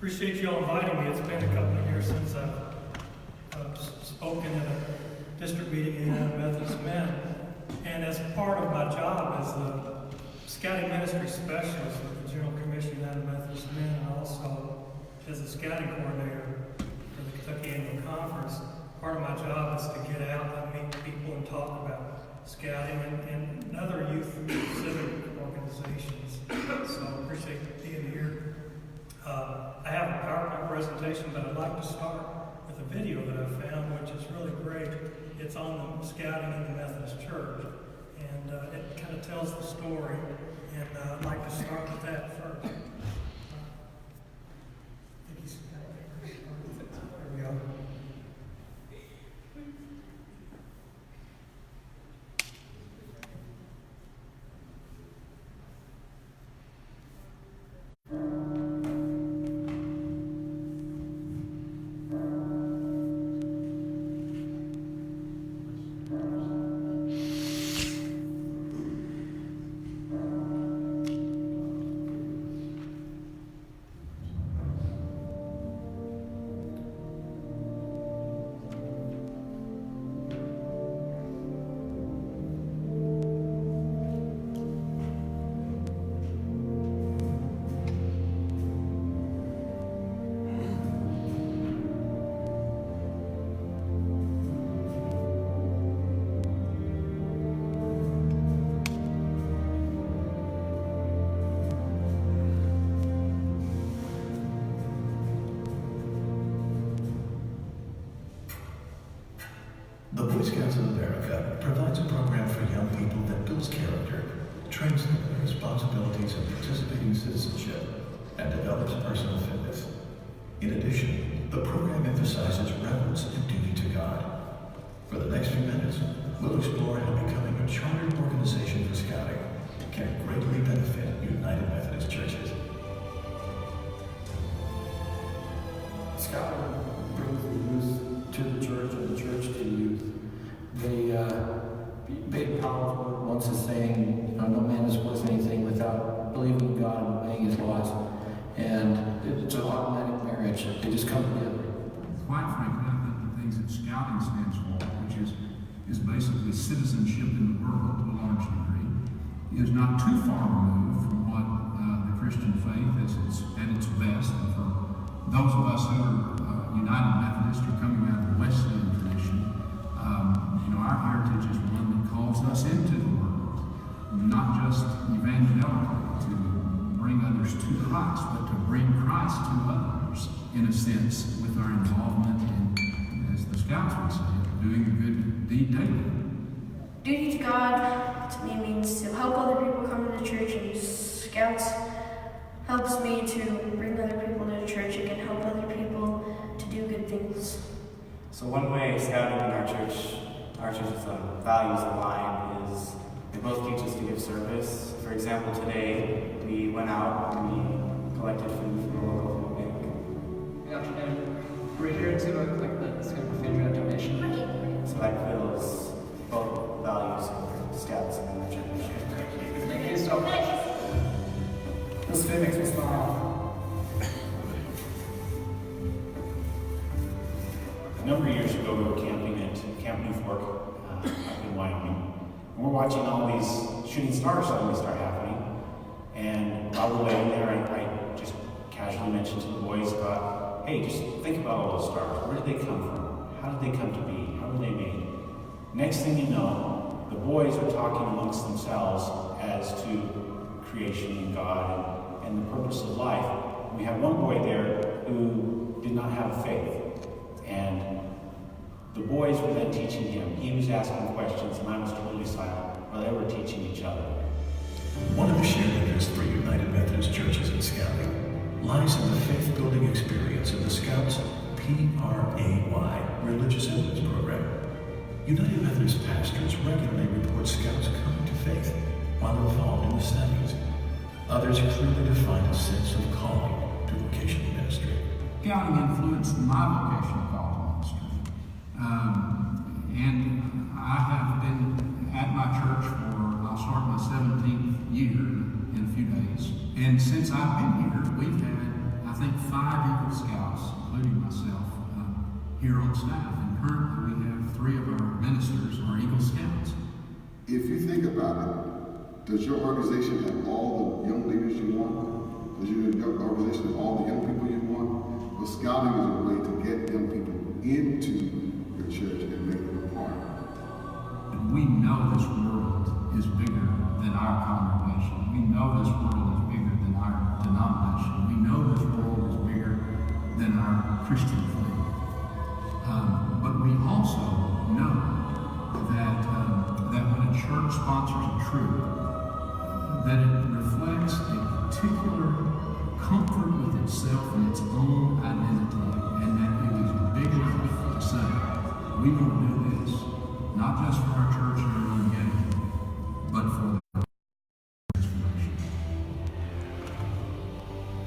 Appreciate you all inviting me. It's been a couple of years since I've spoken at a district meeting in the Methodist men. And as part of my job as the scouting ministry specialist with the General Commission of the Methodist men, and also as a scouting coordinator for the Kentucky Annual Conference, part of my job is to get out and meet people and talk about scouting and other youth civic organizations. So I appreciate being here. I have a PowerPoint presentation, but I'd like to start with a video that I found, which is really great. It's on the scouting in the Methodist Church, and it kind of tells the story, and I'd like to start with that first. There we go. The Boy Scouts of America provides a program for young people that builds character, trains them in the responsibilities of participating citizenship, and develops personal fitness. In addition, the program emphasizes reverence and duty to God. For the next few minutes, we'll explore how becoming a chartered organization for scouting can greatly benefit United Methodist churches. Scouting brings the youth to the church and the church to the youth. Big Paul once is saying, no man is worth anything without believing in God and obeying his laws. And it's an automatic marriage. They just come together. Quite frankly, I think the things that scouting stands for, which is basically citizenship in the world to a large degree, is not too far removed from what the Christian faith is at its best. And for those of us who are United Methodist or coming out of the Wesleyan tradition, our heritage is one that calls us into the world, not just evangelically to bring others to Christ, but to bring Christ to others, in a sense, with our involvement in, as the Scouts would say, doing a good deed daily. Duty to God, to me, means to help other people come to the church, and Scouts helps me to bring other people to the church and can help other people to do good things. So one way scouting in our church's values align is they both teach us to give service. For example, today we went out and we collected food from the local food bank. Good afternoon. We're here to collect the refrigerator donation. So that fulfills both values of Scouts and the church. Thank you so much. This fit makes me smile. A number of years ago, we were camping at Camp New Fork up in Wyoming. And we're watching all these shooting stars suddenly start happening. And while we're laying there, I just casually mentioned to the boys about, hey, just think about all those stars. Where did they come from? How did they come to be? How were they made? Next thing you know, the boys are talking amongst themselves as to creation and God and the purpose of life. We had one boy there who did not have faith. And the boys were then teaching him. He was asking questions, and I was totally silent while they were teaching each other. One of the shared interests for United Methodist churches in scouting lies in the faith-building experience of the Scouts PRAY Religious Influence Program. United Methodist pastors regularly report Scouts coming to faith while involved in the studies. Others clearly define a sense of calling to vocational ministry. Scouting influenced my vocational call to ministry. And I have been at my church I'll start my 17th year in a few days. And since I've been here, we've had, I think 5 Eagle Scouts, including myself, here on staff. And currently we have 3 of our ministers are Eagle Scouts. If you think about it, does your organization have all the young leaders you want? Does your organization have all the young people you want? Well, scouting is a way to get young people into your church and make them a part. And we know this world is bigger than our congregation. We know this world is bigger than our denomination. We know this world is bigger than our Christian faith. But we also know that when a church sponsors a troop, that it reflects a particular comfort with itself and its own identity, and that it is big enough to say, we will do this, not just for our church and our own gain, but for the transformation.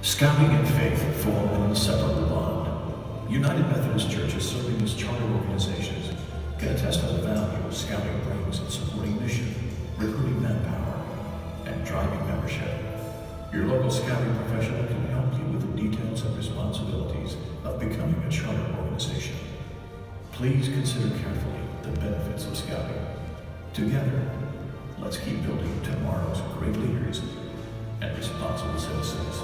Scouting and faith form an inseparable bond. United Methodist churches serving as charter organizations can attest to the value Scouting brings in supporting mission, recruiting manpower, and driving membership. Your local Scouting professional can help you with the details and responsibilities of becoming a charter organization. Please consider carefully the benefits of Scouting. Together, let's keep building tomorrow's great leaders and responsible citizens.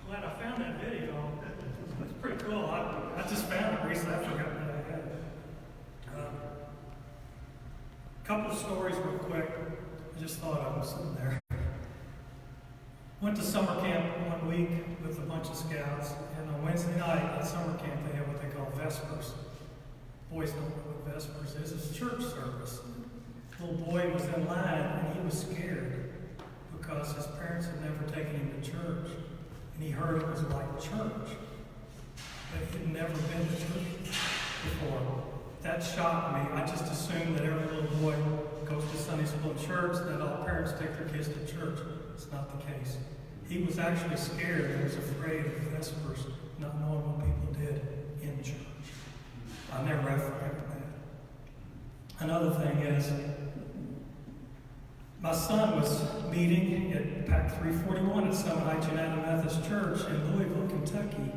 Glad I found that video. That's pretty cool. I just found it recently. I forgot that I had it. Couple of stories real quick. I just thought I was sitting there. Went to summer camp 1 week with a bunch of scouts, and on Wednesday night at summer camp they have what they call Vespers. Boys don't know what Vespers is. It's church service. The little boy was in line and he was scared because his parents had never taken him to church. And he heard it was like church, but he'd never been to church before. That shocked me. I just assumed that every little boy goes to Sunday school and church, that all parents take their kids to church. It's not the case. He was actually scared. He was afraid of Vespers, not knowing what people did in church. I never have forgotten that. Another thing is, my son was meeting at PAC 341 at Summit Heights United Methodist Church in Louisville, Kentucky.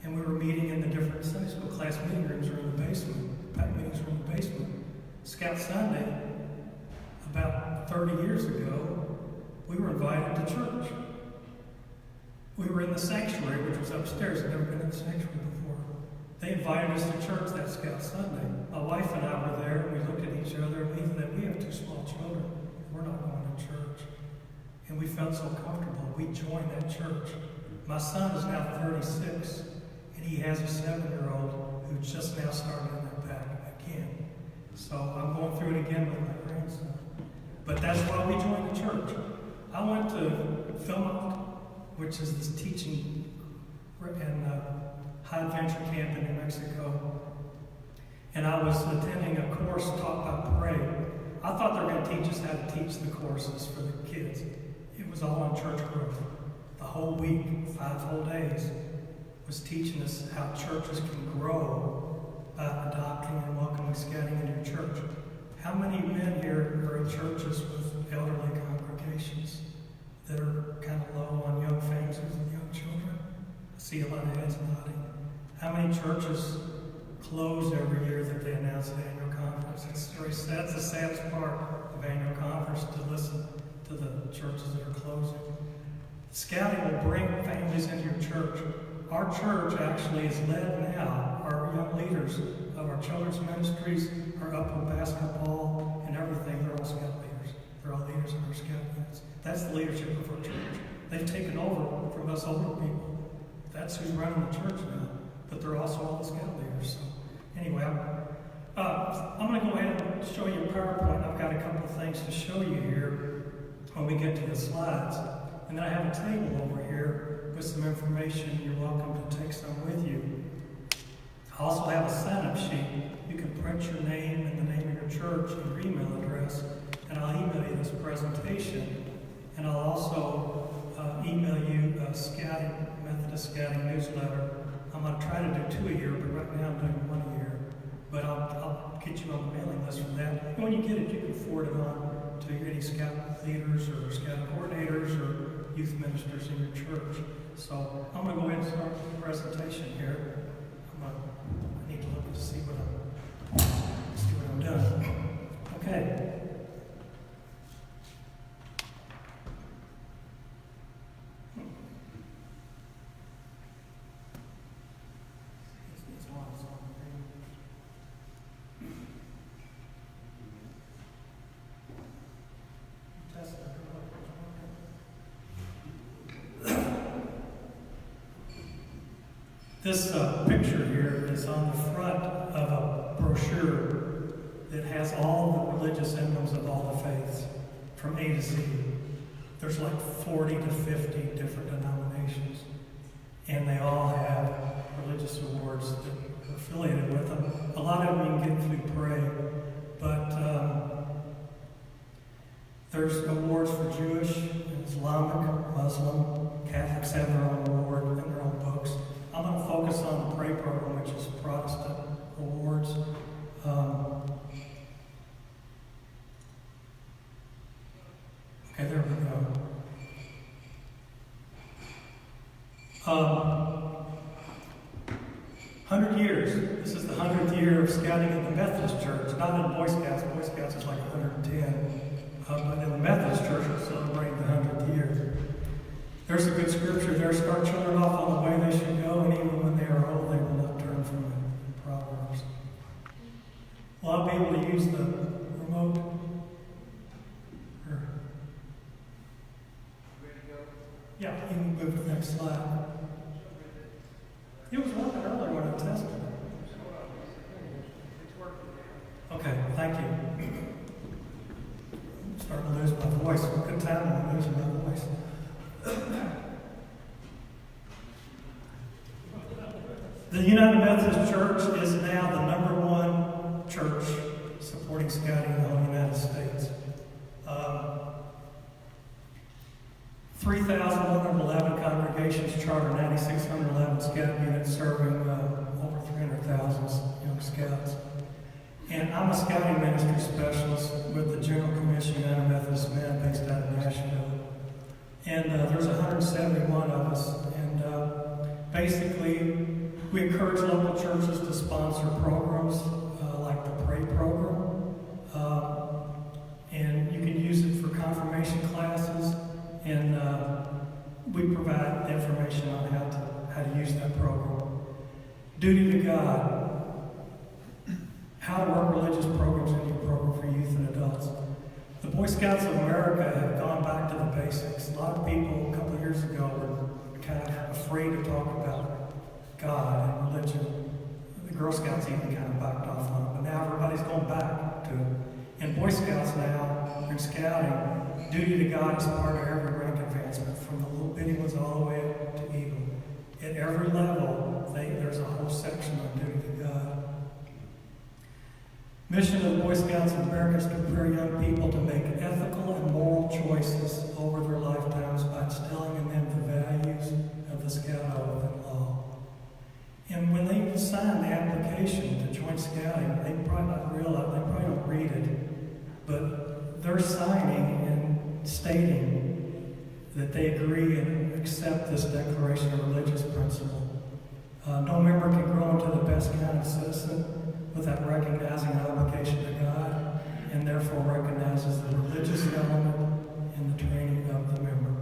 And we were meeting in the different Sunday school class meeting rooms or in the basement. PAC meetings were in the basement. Scout Sunday, about 30 years ago, we were invited to church. We were in the sanctuary, which was upstairs. I'd never been in the sanctuary before. They invited us to church that Scout Sunday. My wife and I were there, and we looked at each other, and we knew that we have 2 small children. We're not going to church. And we felt so comfortable. We joined that church. My son is now 36, and he has a 7-year-old who just now started in that pack again. So I'm going through it again with my grandson. But that's why we joined the church. I went to Philmont, which is this teaching and high adventure camp in New Mexico. And I was attending a course taught by Pray. I thought they were going to teach us how to teach the courses for the kids. It was all on church growth. The whole week, 5 whole days, was teaching us how churches can grow by adopting and welcoming scouting in your church. How many men here are in churches with elderly congregations that are kind of low on young families with young children? I see a lot of heads nodding. How many churches close every year that they announce an annual conference? It's very sad. That's the saddest part of annual conference, to listen to the churches that are closing. Scouting will bring families into your church. Our church actually is led now, our young leaders of our children's ministries, our upper basketball and everything, they're all scout leaders. They're all leaders in our scout units. That's the leadership of our church. They've taken over from us older people. That's who's running the church now. But they're also all the scout leaders. So anyway, I'm going to go ahead and show you a PowerPoint. I've got a couple of things to show you here when we get to the slides. And then I have a table over here with some information. You're welcome to take some with you. I also have a sign-up sheet. You can print your name and the name of your church and your email address, and I'll email you this presentation. And I'll also email you Scouting Methodist the Scouting newsletter. I'm going to try to do 2 a year, but right now I'm doing 1 a year. But I'll get you on the mailing list for that. And when you get it, you can forward it on to any Scout leaders or Scout coordinators or youth ministers in your church. So I'm going to go ahead and start the presentation here. I need to look to see what I'm doing. Okay. This picture here is on the front of a brochure that has all the religious emblems of all the faiths, from A to Z. There's like 40 to 50 different denominations, and they all have religious awards that are affiliated with them. A lot of them you can get through Pray, but there's awards for Jewish, Islamic, Muslim, Catholics have their own award and their own books. I'm going to focus on the Pray program, which is Protestant awards. Okay, there we go. 100 years. This is the 100th year of scouting in the Methodist Church, not in Boy Scouts. Boy Scouts is like 110. But in the Methodist Church, we're celebrating the 100th year. There's a good scripture there. Start children off on the way they should go, and even when they are old, they will not turn from it. In Proverbs. Will I be able to use the remote? Yeah, you can move to the next slide. It was working earlier when I tested it. Okay, thank you. I'm starting to lose my voice. Good time when I'm losing my voice. The United Methodist Church is now the #1 church supporting scouting in the whole United States. 3,111 congregations, charter 9,611 scout units, serving over 300,000 young scouts. And I'm a scouting ministry specialist with the General Commission United Methodist Men based out of Nashville. And there's 171 of us. And basically, we encourage local churches to sponsor programs like the Pray program. And you can use it for confirmation classes. And we provide information on how to use that program. Duty to God. How to work religious programs in your program for youth and adults. The Boy Scouts of America have gone back to the basics. A lot of people a couple of years ago were kind of afraid to talk about God and religion. The Girl Scouts even kind of backed off on it, but now everybody's going back to it. And Boy Scouts now, in scouting, duty to God is part of every rank advancement, from the little bitty ones all the way up to Eagle. At every level, there's a whole section on duty to God. Mission of the Boy Scouts of America is to prepare young people to make ethical and moral choices over their lifetimes by instilling in them the values of the Scout oath and law. And when they sign the application to join scouting, they probably not realize, they probably don't read it, but they're signing and stating that they agree and accept this declaration of religious principle. No member can grow into the best kind of citizen without recognizing an obligation to God, and therefore recognizes the religious element in the training of the member.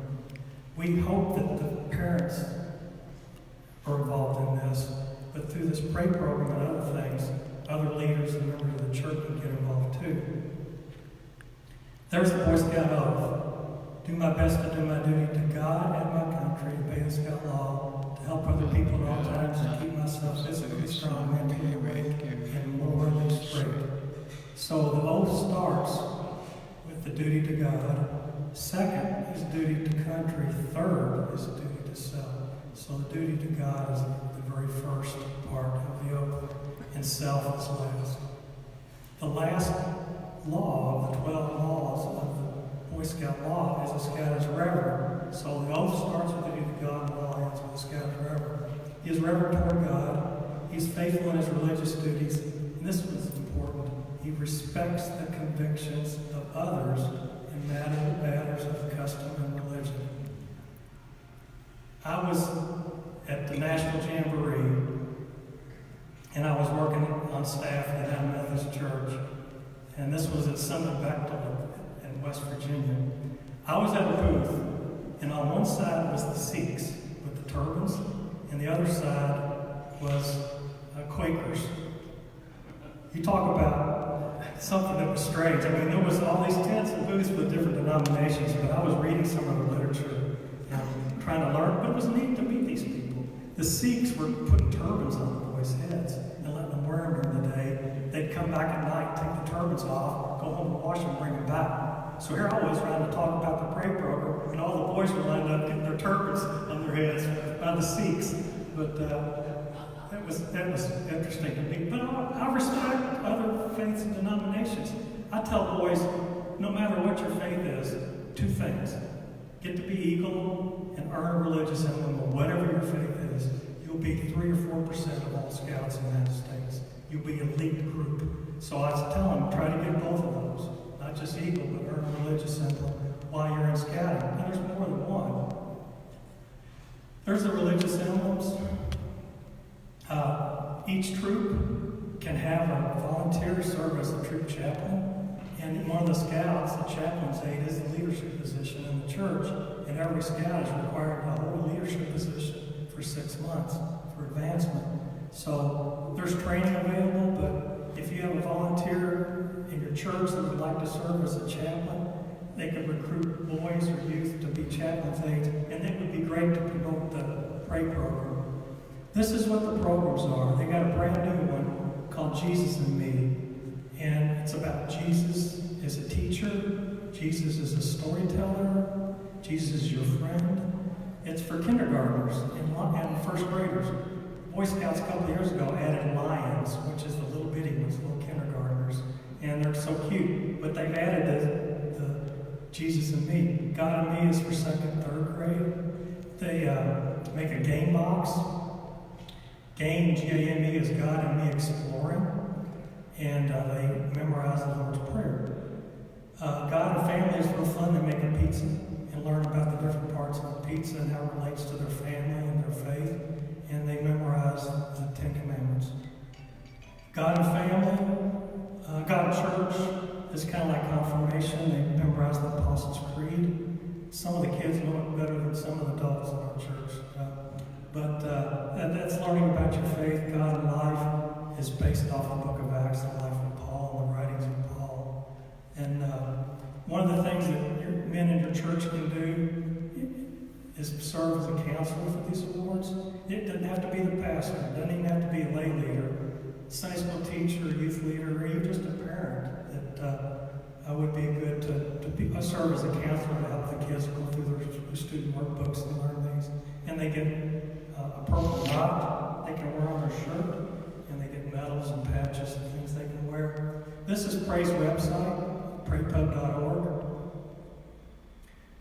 We hope that the parents are involved in this, but through this Pray program and other things, other leaders and members of the church can get involved too. There's the Boy Scout oath. Do my best to do my duty to God and my country, obey the Scout law, to help other people at all times, and keep myself physically strong, mentally awake, and morally straight. So the oath starts with the duty to God. Second is duty to country. Third is duty to self. So the duty to God is the very first part of the oath, and self is last. The last law of the 12 laws of the Boy Scout law is a Scout is reverent. So the oath starts with the duty to God, and all ends with the Scout is reverent. is reverent toward God. He's faithful in his religious duties. And this was important. He respects the convictions of others in matters of custom and religion. I was at the National Jamboree, and I was working on staff at that Methodist church. And this was at Summit Bechtel in West Virginia. I was at a booth, and on one side was the Sikhs with the turbans, and the other side was Quakers. You talk about something that was strange. I mean, there was all these tents and booths with different denominations, but I was reading some of the literature and trying to learn, but it was neat to meet these people. The Sikhs were putting turbans on the boys' heads and letting them wear them during the day. They'd come back at night, take the turbans off, go home and wash them, bring them back. So here I was trying to talk about the prayer program, and all the boys were lined up getting their turbans on their heads by the Sikhs. But that was interesting to me. But I respect other faiths and denominations. I tell boys, no matter what your faith is, two things. Get to be eagle and earn a religious emblem, or whatever your faith is. You'll be 3 or 4% of all scouts in the United States. You'll be an elite group. So I was telling them, try to get both of those. Not just eagle, but earn a religious emblem while you're in scouting. And there's more than one. There's the religious emblems. Each troop can have a volunteer serve as a troop chaplain. And one of the scouts, the chaplain's aide, is the leadership position in the church. And every scout is required to hold a leadership position for 6 months for advancement. So there's training available, but if you have a volunteer in your church that would like to serve as a chaplain, they can recruit boys or youth to be chaplain's aides, and it would be great to promote the Pray program. This is what the programs are. They got a brand new one called GCUMM, and it's about Jesus as a teacher, Jesus as a storyteller, Jesus is your friend. It's for kindergartners and first graders. Boy Scouts a couple of years ago added lions, which is the little bitty ones, little kindergartners, and they're so cute. But they've added the Jesus and Me. God and Me is for 2nd, 3rd grade. They make a game box. Game, G-A-M-E, is God and Me exploring, and they memorize the Lord's Prayer. God and Family is real fun. They make a pizza and learn about the different parts of the pizza and how it relates to their family and their faith. And they memorize the 10 Commandments. God and Family, God and Church is kind of like confirmation. They memorize the Apostles' Creed. Some of the kids know it better than some of the adults in our church. But that's learning about your faith. God and life is based off the book of Acts, the life of Paul, and the writings of Paul. And one of the things that your men in your church can do is serve as a counselor for these awards. It doesn't have to be the pastor. It doesn't even have to be a lay leader. Sunday school teacher, youth leader, or even just a parent that would be good to serve as a counselor to help the kids go through their student workbooks and learn things. And they get a purple dot they can wear on their shirt, and they get medals and patches and things they can wear. This is Pray's website, praypub.org.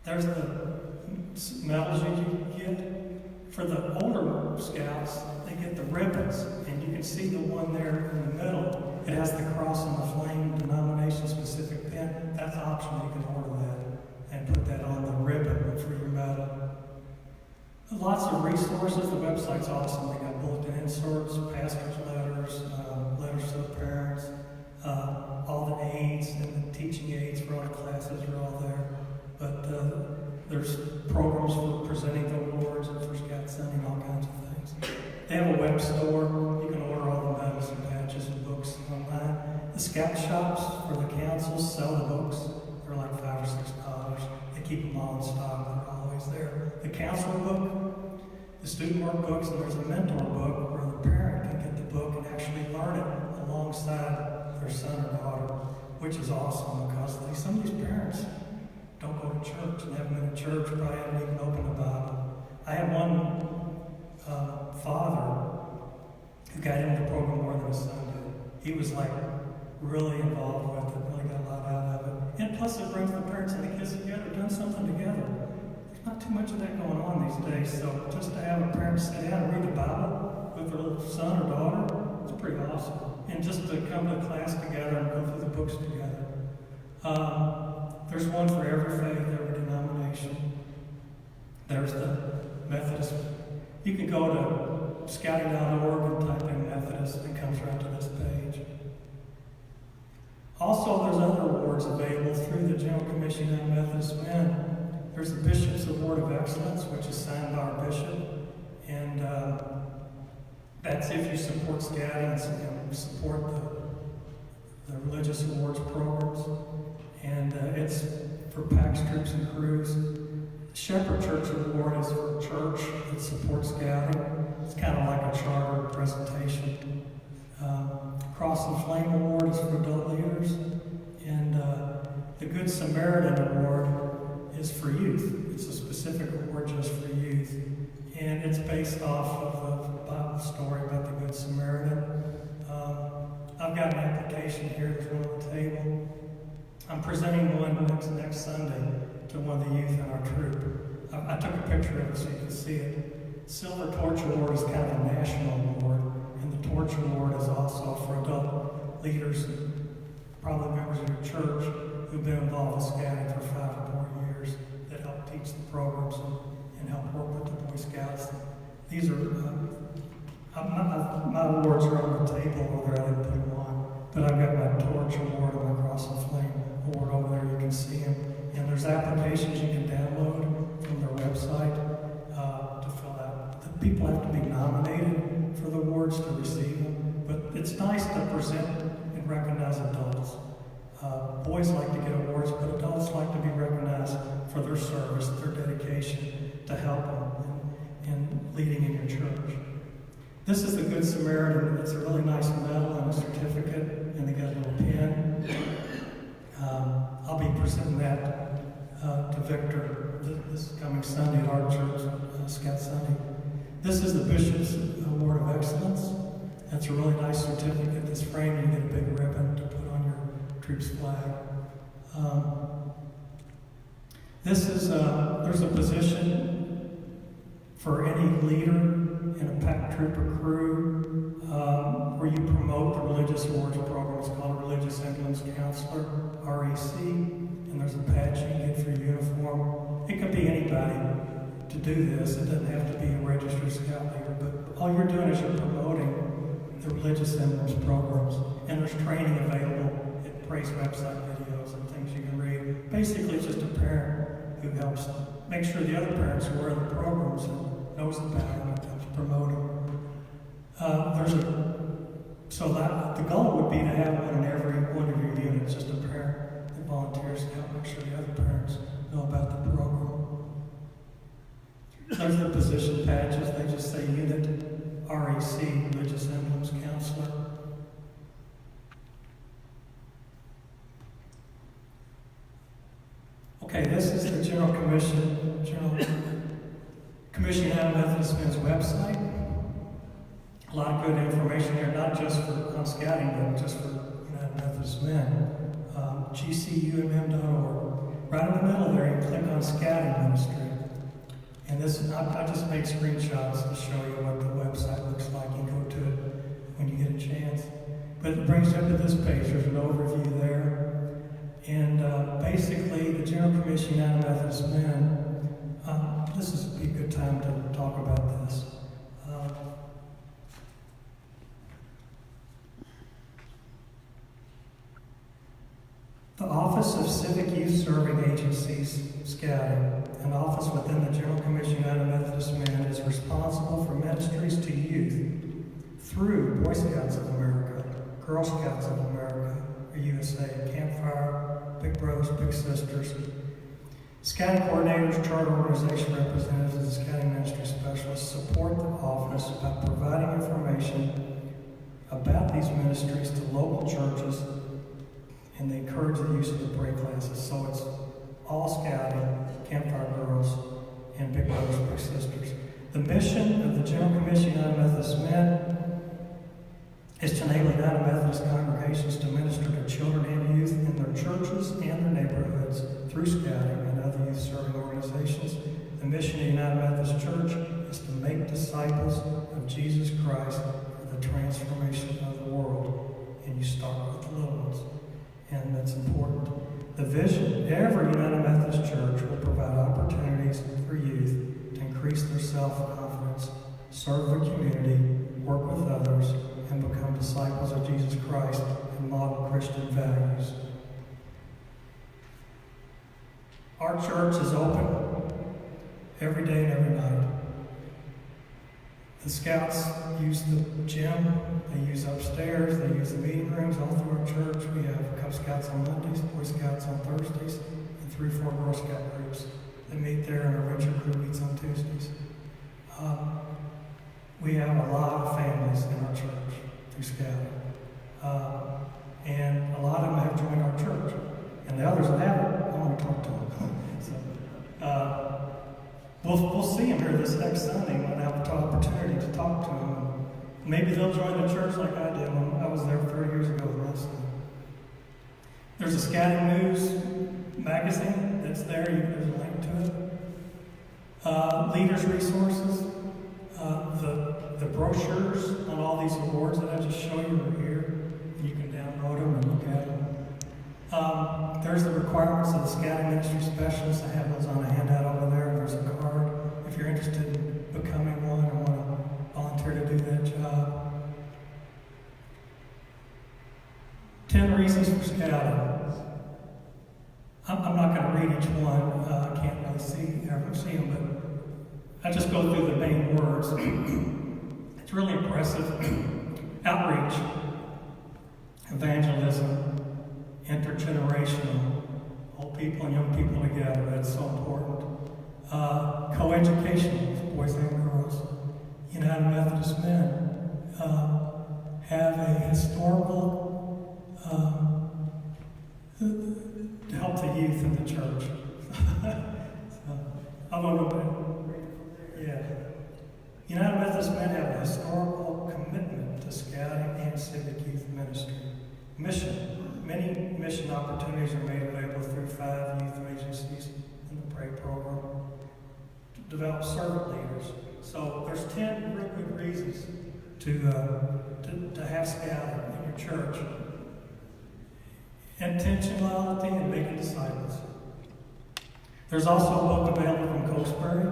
There's the medals you get. For the older scouts, they get the ribbons, and you can see the one there in the middle. It has the cross and the flame denomination-specific pin. That's optional. You can order that and put that on the ribbon for your medal. Lots of resources. The website's awesome. They got bulletin inserts, pastor's letters, letters to the parents, all the aids and the teaching aids for all the classes are all there. But there's programs for presenting the awards and for Scout Sunday and all kinds of things. They have a web store. You can order all the medals and patches and books online. The Scout shops for the councils sell the books. They're like $5 or $6. They keep them all in stock. They're always there. The counselor book, the student work books, and there's a mentor book where the parent can get the book and actually learn it alongside their son or daughter, which is awesome because some of these parents don't go to church and haven't been to church, probably haven't even opened the Bible. I had one father who got into the program more than his son did. He was like really involved with it, really got a lot out of it. And plus it brings the parents and the kids together, done something together. There's not too much of that going on these days, so just to have a parent sit down and read the Bible their little son or daughter. It's pretty awesome. And just to come to class together and go through the books together. There's one for every faith, every denomination. There's the Methodist. You can go to scouting.org and type in Methodist, and it comes right to this page. Also, there's other awards available through the General Commission on Methodist Men. There's the Bishop's Award of Excellence, which is signed by our bishop, and that's if you support scouting and support the religious awards programs. And it's for PAX troops and crews. Shepherd Church Award is for a church that supports scouting. It's kind of like a charter presentation. Cross and Flame Award is for adult leaders. And the Good Samaritan Award is for youth. It's a specific award just for youth. And it's based off of a Bible story about the Good Samaritan. I've got an application here, there's one on the table. I'm presenting one next Sunday to one of the youth in our troop. I took a picture of it so you can see it. Silver Torch Award is kind of a national award, and the Torch Award is also for adult leaders, probably members of your church, who've been involved with scouting for 5 or more years, that help teach the programs and help work with the Boy Scouts. These are, my awards are on the table over there, I didn't put them on, but I've got my Torch Award and my Cross and Flame Award over there, you can see them. And there's applications you can download from their website to fill out. The people have to be nominated for the awards to receive them, but it's nice to present and recognize adults. Boys like to get awards, but adults like to be recognized for their service, their dedication to help them in leading in your church. This is the Good Samaritan. It's a really nice medal and a certificate, and they got a little pin. I'll be presenting that to Victor this coming Sunday at our church, Scout Sunday. This is the Bishop's Award of Excellence. That's a really nice certificate that's framed. You get a big ribbon to put on your troop's flag. This is there's a position for any leader in a pack troop or crew where you promote the religious awards program. It's called a Religious Emblems Counselor, REC, and there's a badge you can get for your uniform. It could be anybody to do this. It doesn't have to be a registered scout leader, but all you're doing is you're promoting the Religious Emblems programs, and there's training available at Praise website videos and things you can read. Basically, it's just a parent who helps make sure the other parents are aware of the programs and knows about them and helps promote them. So that the goal would be to have one in every one of your units, just a parent that volunteers to help make sure the other parents know about the program. Those are the position patches. They just say Unit REC, Religious Emblems Counselor. Okay, this is the General Commission United Methodist Men's website. A lot of good information here, not just on scouting, but just for United Methodist Men. GCUMM.org. Right in the middle there, you click on Scouting Ministry. And this, I just made screenshots to show you what the website looks like. You go to it when you get a chance. But it brings you up to this page. There's an overview there. And basically, the General Commission United Methodist Men, this would be a good time to talk about this. The Office of Civic Youth Serving Agencies, Scouting, an office within the General Commission United Methodist Men, is responsible for ministries to youth through Boy Scouts of America, Girl Scouts of America, or USA, Campfire, Big Brothers, Big Sisters. Scouting coordinators, charter organization representatives, and scouting ministry specialists support the office by providing information about these ministries to local churches, and they encourage the use of the break classes. So it's all scouting, Campfire Girls, and Big Brothers, Big Sisters. The mission of the General Commission United Methodist Men is to enable United Methodist congregations to minister to children and youth in their churches and their neighborhoods through scouting and other youth-serving organizations. The mission of the United Methodist Church is to make disciples of Jesus Christ for the transformation of the world. And you start with the little ones. And that's important. The vision, every United Methodist Church will provide opportunities for youth to increase their self-confidence, serve their community, work with others, and become disciples of Jesus Christ and model Christian values. Our church is open every day and every night. The Scouts use the gym, they use upstairs, they use the meeting rooms all through our church. We have Cub Scouts on Mondays, Boy Scouts on Thursdays, and 3 or 4 Girl Scout groups that meet there, and our venture group meets on Tuesdays. We have a lot of families in our church through Scouting. And a lot of them have joined our church. And the others that haven't, I want to talk to them. We'll see them here this next Sunday when I have an opportunity to talk to them. Maybe they'll join the church like I did when I was there 30 years ago the last time. There's a Scouting News magazine that's there. There's a link to it. Leaders' resources. The brochures on all these awards that I just showed you are here. You can download them and look at them. There's the requirements of the Scouting Ministry Specialist. I have those on a handout over there. There's a card if you're interested in becoming one and want to volunteer to do that job. 10 reasons for Scouting. I'm not going to read each one. I can't really see them, but I just go through the main words. It's really impressive. Outreach, evangelism, intergenerational, old people and young people together. That's so important. Coeducational, boys and girls. United Methodist men have a historical to help the youth in the church. I don't know, yeah. United Methodist men have a historical commitment to Scouting and civic youth ministry. Mission. Many mission opportunities are made available through 5 youth agencies in the PRAY program to develop servant leaders. So there's 10 real good reasons to have Scouting in your church. Intentionality and making disciples. There's also a book available from Cokesbury,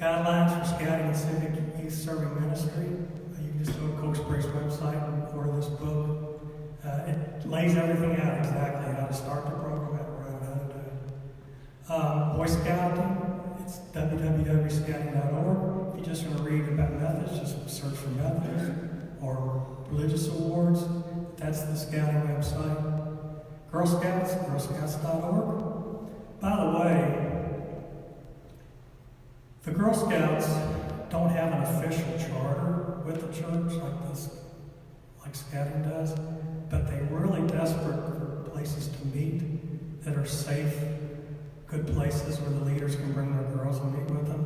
Guidelines for Scouting and Civic Youth Serving Ministry. You can just go to Cokesbury's website and order this book. It lays everything out exactly how to start the program, how to run it, how to do it. Boy Scouting, it's www.scouting.org. If you just want to read about Methodist, just search for Methodist or religious awards. That's the Scouting website. Girl Scouts, girlscouts.org. By the way, the Girl Scouts don't have an official charter with the church like Scouting does, but they're really desperate for places to meet that are safe, good places where the leaders can bring their girls and meet with them.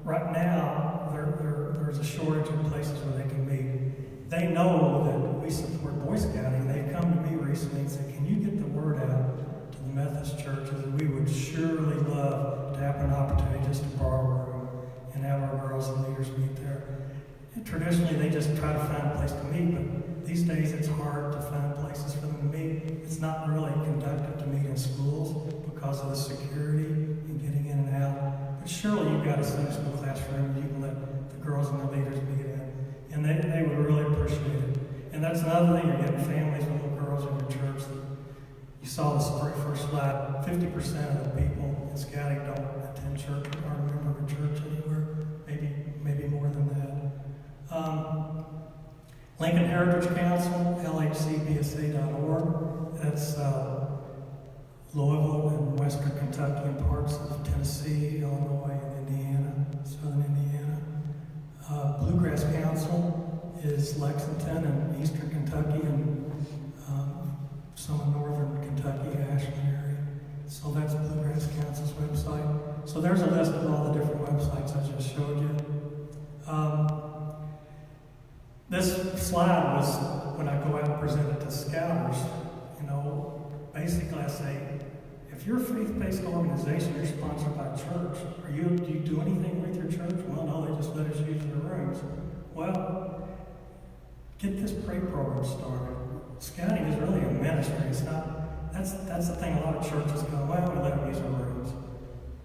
Right now, there's a shortage of places where they can meet. They know that we support Boy Scouting. They've come to me recently and said, can you get the word out to the Methodist churches? And we would surely love to have an opportunity just to borrow a room and have our girls and leaders meet there. And traditionally, they just try to find a place to meet, but these days it's hard to find places for them to meet. It's not really conducive to meet in schools because of the security and getting in and out. But surely you've got a Sunday school classroom you can let the girls and the leaders meet in. And they would really appreciate it. And that's another thing, you're getting families with little girls in your church. You saw this very first slide, 50% of the people in Scouting don't attend church or are a member of a church anywhere, maybe more than that. Lincoln Heritage Council, lhcbsa.org. That's Louisville and Western Kentucky and parts of Tennessee, Illinois, and Indiana, Southern Indiana. Bluegrass Council is Lexington and Eastern Kentucky and some in Northern Kentucky, Ashland area. So that's Bluegrass Council's website. So there's a list of all the different websites I just showed you. This slide was when I go out and present it to scouters. Basically I say, If you're a faith-based organization, you're sponsored by church. Do you do anything with your church? Well, no, they just let us use their rooms. Well, get this pray program started. Scouting is really a ministry. It's not. That's the thing. A lot of churches go, well, we let them use our rooms,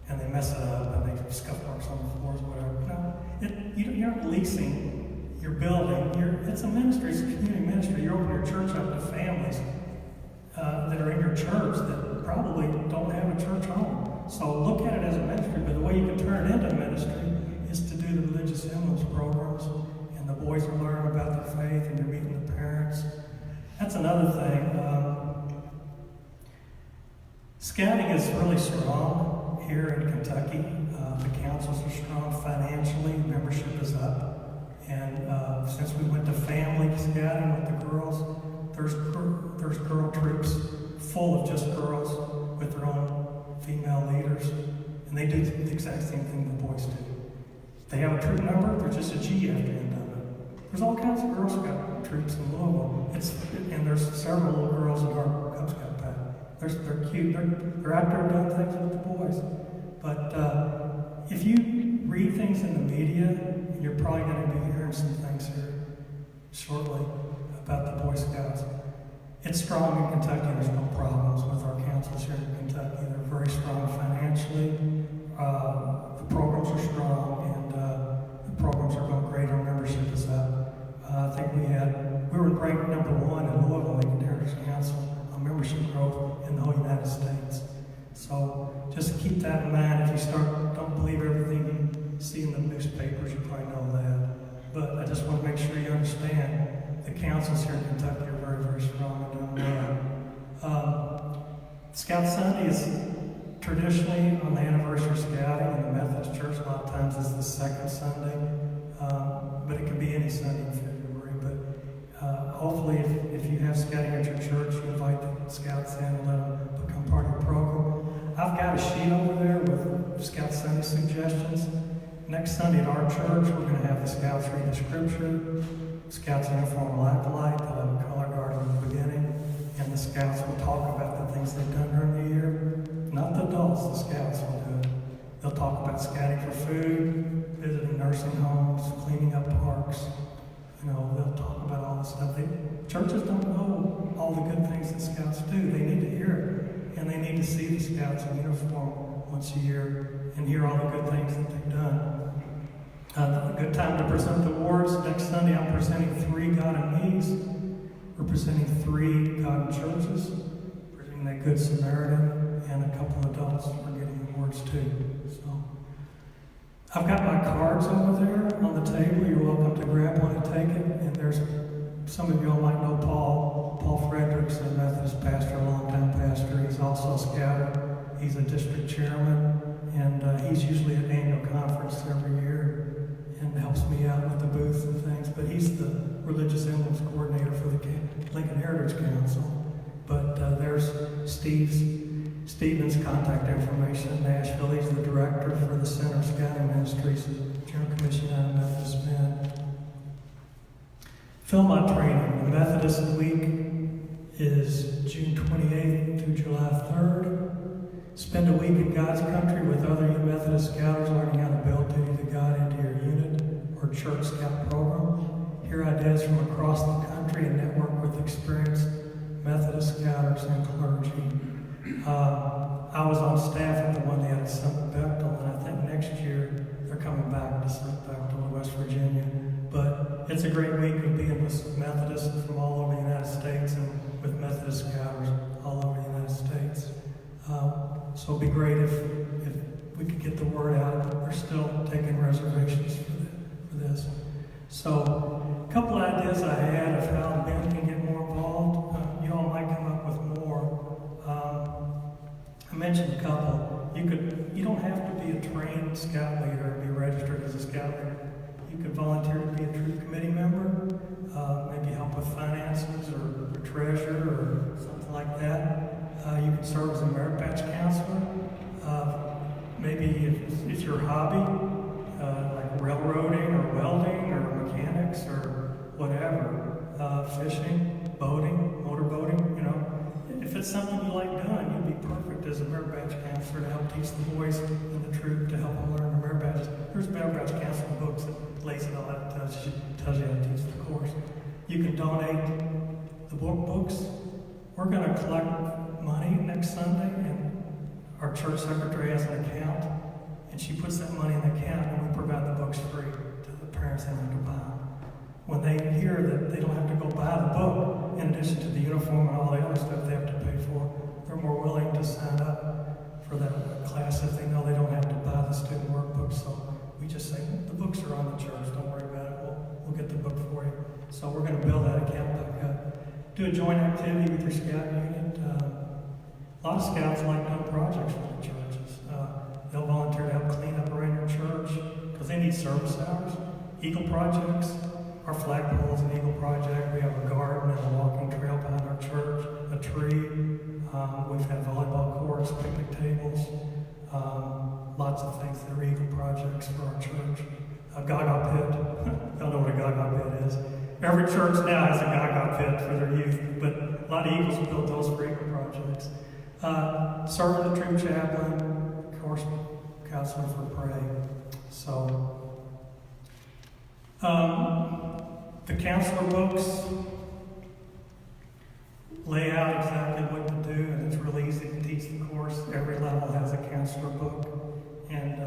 and they mess it up, and they scuff marks on the floors, whatever. No, you're not leasing your building. It's a ministry. It's a community ministry. You open your church up to families that are in your church that probably don't have a church home. So look at it as a ministry, but the way you can turn it into a ministry is to do the religious hymnals programs, and the boys will learn about their faith, and you're meeting the parents. That's another thing. Scouting is really strong here in Kentucky. The councils are strong financially, membership is up. And since we went to family scouting with the girls, there's girl troops full of just girls with their own female leaders. And they do the exact same thing the boys do. They have a troop number, there's just a G after the end of it. There's all kinds of Girl Scout troops in Louisville. And there's several little girls in our Cub Scout pack. They're cute. They're out there doing things with the boys. But if you read things in the media, you're probably going to be hearing some things here shortly about the Boy Scouts. It's strong in Kentucky. There's no problems with our councils here in Kentucky. They're very strong financially. The programs are strong, and the programs are going great. Our membership is up. I think we were ranked number 1 in Louisville Lincoln Heritage Council on membership growth in the whole United States. So just keep that in mind. If you don't believe everything you see in the newspapers, you probably know that. But I just want to make sure you understand the councils here in Kentucky are very, very strong and doing well. Scout Sunday is traditionally on the anniversary of scouting in the Methodist Church. A lot of times it's the second Sunday, but it can be any Sunday in February. But hopefully if you have scouting at your church, you invite the scouts in and let them become part of your program. I've got a sheet over there with Scout Sunday suggestions. Next Sunday at our church, we're going to have the scouts read the scripture. Scouts uniform will act like, they'll have a color guard in the beginning, and the scouts will talk about the things they've done during the year. Not the adults, the scouts will do it. They'll talk about scouting for food, visiting nursing homes, cleaning up parks. They'll talk about all this stuff. Churches don't know all the good things that scouts do. They need to hear it, and they need to see the scouts in uniform once a year and hear all the good things that they've done. A good time to present the awards. Next Sunday, I'm presenting 3 God in Needs. We're presenting 3 God in Churches, presenting that Good Samaritan, and a couple of adults are getting awards too. So, I've got my cards over there on the table. You're welcome to grab one and take it. And there's some of y'all might know Paul. Paul Fredericks, a Methodist pastor, a longtime pastor. He's also a scouter. He's a district chairman, and he's usually at annual conference every year and helps me out with the booths and things. But he's the religious emblems coordinator for the Lincoln Heritage Council. But there's Stephen's contact information in Nashville. He's the director for the Center of Scouting Ministries, General Commission out of Methodist Men. Philmont training. The Methodist Week is June 28th through July 3rd. Spend a week in God's country with other Methodist scouters learning how to build duty to God into your unit or church scout program. Hear ideas from across the country and network with experienced Methodist scouters and clergy. I was on staff at the one they had at Summit Bechtel, and I think next year they're coming back to Summit Bechtel in West Virginia. But it's a great week of being with Methodists from all over the United States and with Methodist scouters all over the United States. So it'd be great if we could get the word out. We're still taking reservations for this. So a couple ideas I had of how men can get more involved. You all might come up with more. I mentioned a couple. You don't have to be a trained scout leader and be registered as a scout leader. You could volunteer to be a troop committee member, maybe help with finances or treasurer or something like that. You can serve as a merit badge counselor. Maybe if it's your hobby, like railroading or welding or mechanics or whatever, fishing, boating, motorboating, if it's something you like doing, you'd be perfect as a merit what it does. She tells you how to teach the course. You can donate the books. We're going to collect money next Sunday, and our church secretary has an account, and she puts that money in the account, and we provide the books free to the parents that have to buy them. When they hear that they don't have to go buy the book, in addition to the uniform and all the other stuff they have to pay for, they're more willing to sign up for that class if they know they don't have to buy the student workbook. So we just say, the books are on the church, don't worry about it, we'll get the book for you. So we're going to build that account back up. Do a joint activity with your scout unit. A lot of scouts like doing projects for the churches. They'll volunteer to help clean up around your church because they need service hours. Eagle projects. Our flagpole is an Eagle project. We have a garden and a walking trail behind our church, a tree. We've had volleyball courts, picnic tables, lots of things that are Eagle projects for our church. A Gaga pit. Y'all know what a Gaga pit is. Every church now has a Gaga pit for their youth, but a lot of Eagles built those for Eagle projects. Serving the troop chaplain, of course, counselor for parade. So, the counselor books lay out exactly what to do, and it's really easy to teach the course. Every level has a counselor book, and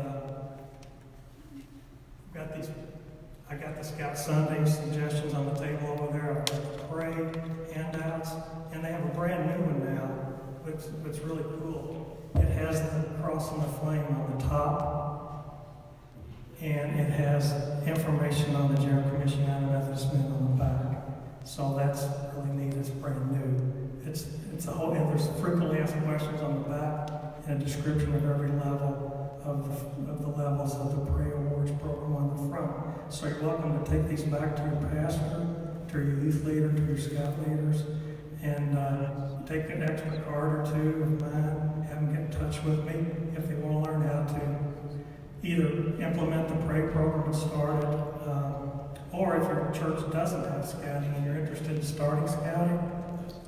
I got the Scout Sunday suggestions on the table over there. I've got the parade handouts, and they have a brand new one now, which really cool. It has the cross and the flame on the top, and it has information on the General Commission and Methodist men on the back. So that's really neat. It's brand new. It's a whole. And there's frequently asked questions on the back and a description of every level of the levels of the Pray Awards program on the front. So you're welcome to take these back to your pastor, to your youth leader, to your scout leaders, and take an extra card or two of mine. Have them get in touch with me if they want to learn how to either implement the Pray program that started, or if your church doesn't have scouting and you're interested in starting scouting,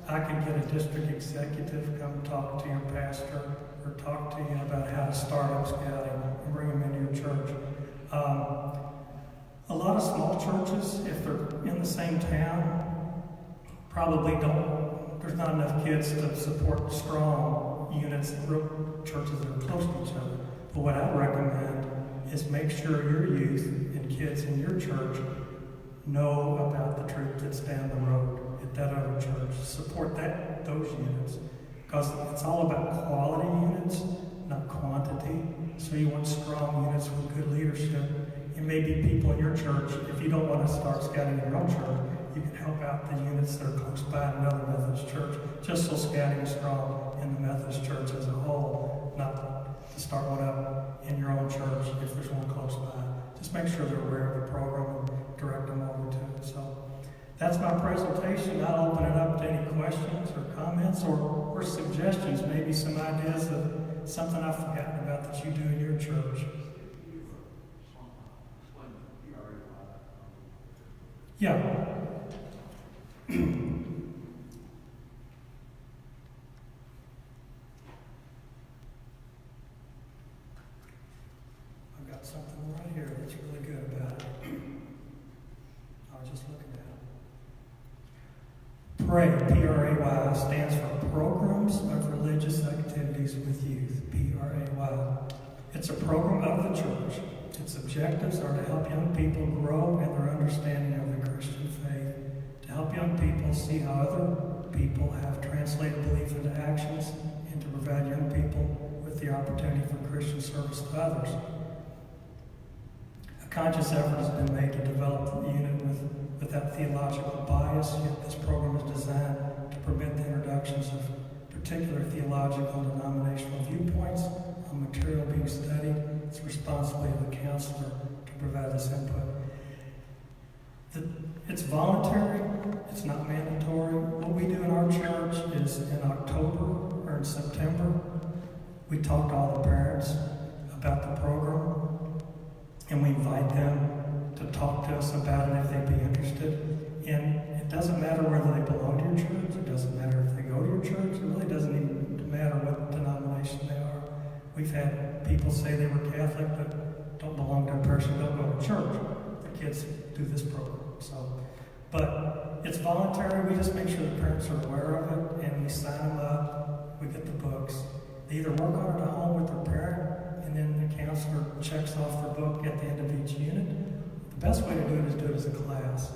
I can get a district executive come talk to your pastor or talk to you about how to start up scouting and bring them into your church. A lot of small churches, if they're in the same town, probably there's not enough kids to support strong units, churches that are close to each other. But what I recommend is make sure your youth and kids in your church know about the troop that's down the road at that other church. Support those units, because it's all about quality units, not quantity. So you want strong units with good leadership. It may be people in your church. If you don't want to start scouting in your own church, you can help out the units that are close by in another Methodist church, just so scouting is strong in the Methodist church as a whole, not to start one up in your own church if there's one close by. Just make sure they're aware of the program and direct them over to it. So that's my presentation. I'll open it up to any questions or comments or suggestions, maybe some ideas of something I've forgotten about that you do in your church. Yeah. I've got something right here that's really good about it. I was just looking at it. PRAY, P-R-A-Y, stands for Programs of Religious Activities with Youth, P-R-A-Y. It's a program of the church. Its objectives are to help young people grow in their understanding of the Christian faith, to help young people see how other people have translated belief into actions, and to provide young people with the opportunity for Christian service to others. A conscious effort has been made to develop the unit without theological bias, yet this program is designed to prevent the introductions of particular theological and denominational viewpoints on material being studied. It's responsibility of the counselor to provide this input. It's voluntary, it's not mandatory. What we do in our church is in October or in September, we talk to all the parents about the program, and we invite them to talk to us about it if they'd be interested. And it doesn't matter whether they belong to your church, it doesn't matter if they go to your church, it really doesn't even matter what denomination they are. We've had people say they were Catholic but don't belong to a parish and don't go to church. They're kids do this program. So, but it's voluntary. We just make sure the parents are aware of it, and we sign them up. We get the books. They either work on it at home with their parent, and then the counselor checks off their book at the end of each unit. The best way to do it is do it as a class.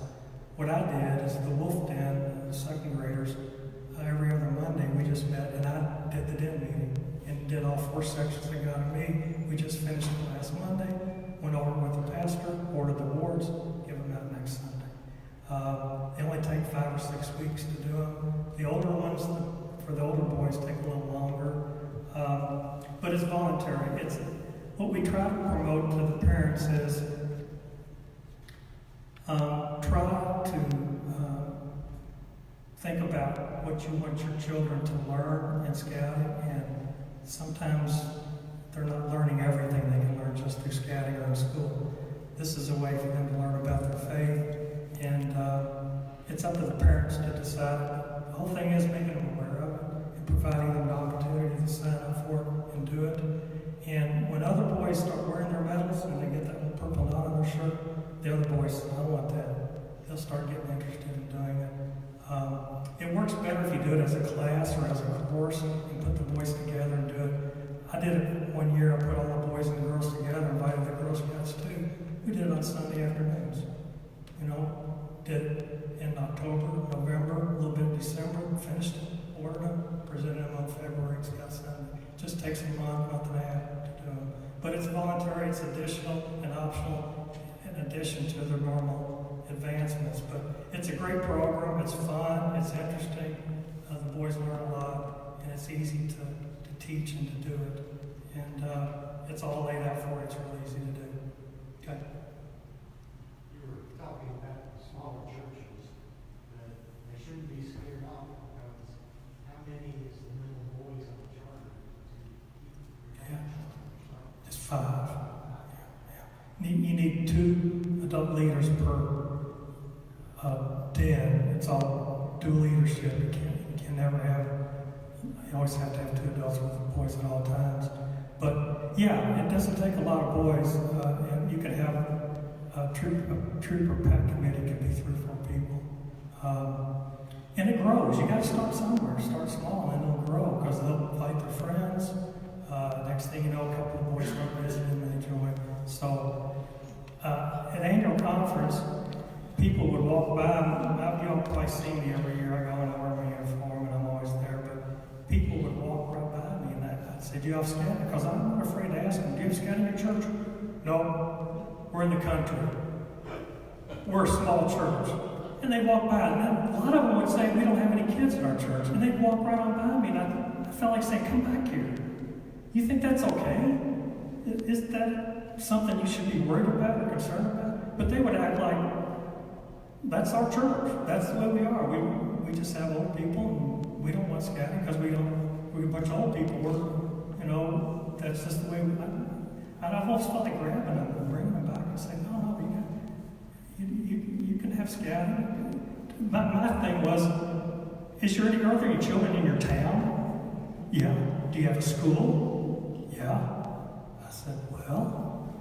What I did is the Wolf Den, the second graders, every other Monday we just met, and I did the den meeting and did all 4 sections that got to me. We just finished it last Monday, went over with the pastor, ordered the wards, give them out next Sunday. They only take 5 or 6 weeks to do them. The older ones, for the older boys, take a little longer. But it's voluntary. It's what we try to promote to the parents is try to think about what you want your children to learn in scouting, and sometimes they're not learning everything they can learn just through scouting or in school. This is a way for them to learn about their faith, and it's up to the parents to decide. The whole thing is making them aware of it and providing them the opportunity to sign up for it and do it. And when other boys start wearing their medals and they get that little purple dot on their shirt, the other boys, I want that. They'll start getting interested in doing it. It works better if you do it as a class or as a course and put the boys together and do it. I did it one year. I put all the boys and girls together, invited the Girl Scouts too. We did it on Sunday afternoons. You know, did it in October, November, a little bit in December, finished it, ordered them, presented them on February Scout Sunday. It just takes a month and a half to do them. But it's voluntary, it's additional and optional in addition to their normal advancements. But it's a great program, it's fun, it's interesting, the boys learn a lot, and it's easy to teach and to do it. And it's all laid out for you, it's really easy to do. Okay. You were talking about smaller churches, but they shouldn't be scared off because how many is the little boys on the charter? Yeah. Just 5. Yeah. You need 2 adult leaders per den. It's all dual leadership. You can never have, you always have to have 2 adults with the boys at all times. But yeah, it doesn't take a lot of boys, and you can have a troop or pack committee can be 3 or 4 people. And it grows. You got to start somewhere. Start small, and then it'll grow because they'll invite their friends. Next thing you know, a couple of boys start visiting and they join. So at annual conference, people would walk by. You'll probably see me every year. I go and I wear my uniform, and I'm always there. But people would walk right by me, and I'd say, "Do you have scouting?" Because I'm not afraid to ask them, "Do you have scouting in your church?" No, we're in the country. We're a small church. And they walk by, and then a lot of them would say, "We don't have any kids in our church." And they'd walk right on by me, and I felt like saying, "Come back here. You think that's okay? Is that something you should be worried about or concerned about?" But they would act like, that's our church. That's the way we are. We just have old people, and we don't want scouting because we're a bunch of old people. That's just the way I'd almost felt like grabbing them and bringing them back and saying, "No, you can have scouting." My thing was, are there any children in your town? Yeah. Do you have a school? Yeah. I said, well,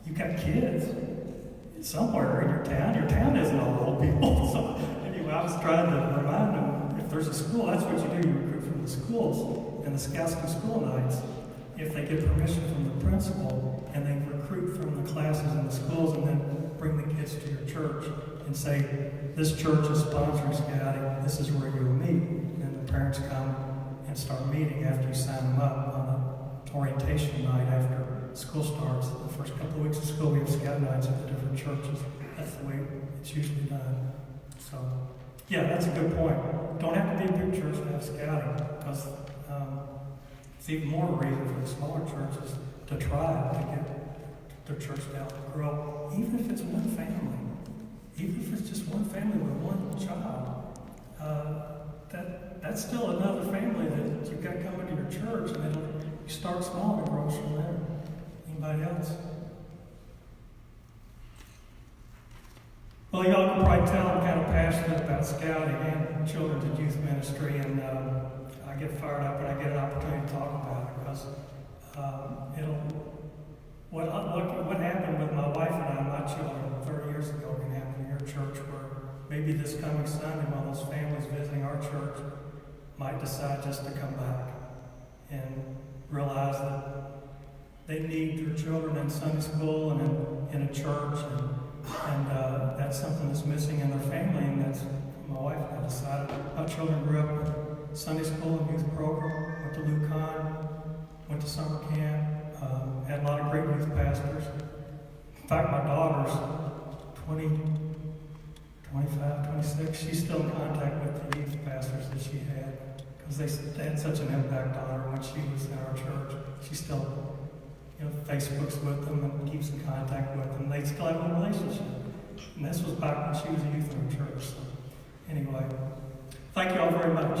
you got kids somewhere in your town. Your town isn't all old people. So anyway, I was trying to remind them, if there's a school, that's what you do. You recruit from the schools, and the scouts do school nights. If they get permission from the principal, and they recruit from the classes in the schools, and then bring the kids to your church and say, "This church is sponsoring scouting. This is where you'll meet." And then the parents come and start meeting after you sign them up on an orientation night after school starts. The first couple of weeks of school, we have scout nights at the different churches. That's the way it's usually done. So, yeah, that's a good point. Don't have to be a big church to have scouting, because it's even more of a reason for the smaller churches to try to get their church to grow, even if it's one family. Even if it's just one family with one child. That's still another family that you've got coming to your church, and you start small and it grows from there. Anybody else? Well, y'all can probably tell I'm kind of passionate about scouting and children's and youth ministry, and I get fired up when I get an opportunity to talk about it, because what happened with my wife and I, my children, 30 years ago can happen in your church, where maybe this coming Sunday, one of those families visiting our church might decide just to come back and realize that they need their children in Sunday school and in a church, and that's something that's missing in their family, and that's my wife and I decided. My children grew up with Sunday school and youth program, went to Lucon, went to summer camp, had a lot of great youth pastors. In fact, my daughter's 20, 25, 26, she's still in contact with the youth pastors that she had, because they had such an impact on her when she was in our church. She still, Facebooks with them and keeps in contact with them. They still have a relationship. And this was back when she was a youth in our church. So, anyway, thank you all very much.